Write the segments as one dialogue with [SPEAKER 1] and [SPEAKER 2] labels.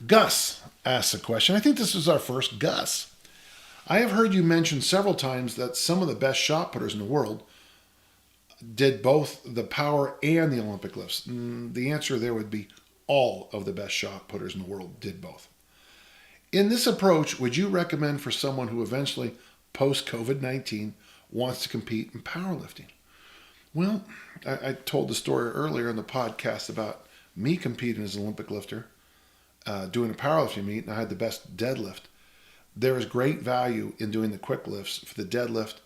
[SPEAKER 1] Gus asks a question. I think this is our first Gus. I have heard you mention several times that some of the best shot putters in the world did both the power and the Olympic lifts. The answer there would be all of the best shot putters in the world did both. In this approach, would you recommend for someone who eventually, post-COVID-19, wants to compete in powerlifting? Well, I told the story earlier in the podcast about me competing as an Olympic lifter, doing a powerlifting meet, and I had the best deadlift. There is great value in doing the quick lifts for the deadlift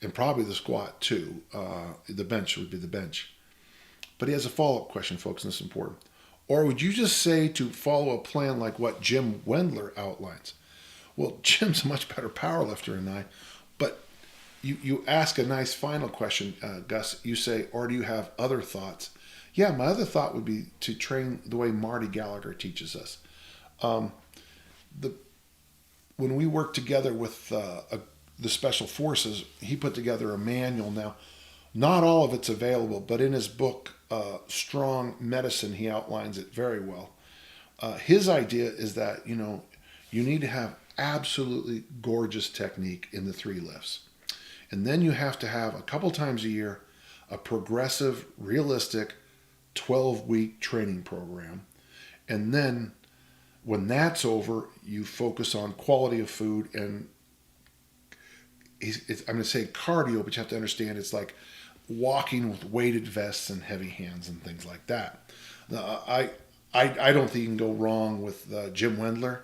[SPEAKER 1] and probably the squat too. The bench would be the bench. But he has a follow-up question, folks, and this is important. Or would you just say to follow a plan like what Jim Wendler outlines? Well, Jim's a much better powerlifter than I, but you ask a nice final question, Gus. You say, or do you have other thoughts? Yeah, my other thought would be to train the way Marty Gallagher teaches us. When we worked together with the Special Forces, he put together a manual. Now, not all of it's available, but in his book, Strong Medicine, he outlines it very well. His idea is that, you need to have absolutely gorgeous technique in the three lifts. And then you have to have a couple times a year a progressive, realistic 12-week training program. And then when that's over, you focus on quality of food and I'm going to say cardio, but you have to understand it's like walking with weighted vests and heavy hands and things like that. I don't think you can go wrong with Jim Wendler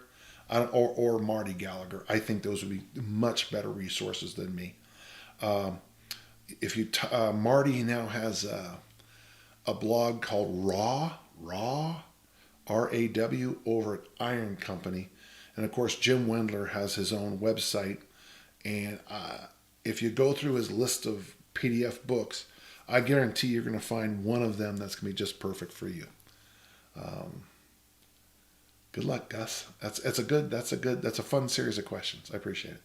[SPEAKER 1] or Marty Gallagher. I think those would be much better resources than me. Marty now has a blog called Raw, RAW, over at Iron Company. And of course, Jim Wendler has his own website. And if you go through his list of PDF books, I guarantee you're going to find one of them that's going to be just perfect for you. Good luck, Gus. That's a fun series of questions. I appreciate it.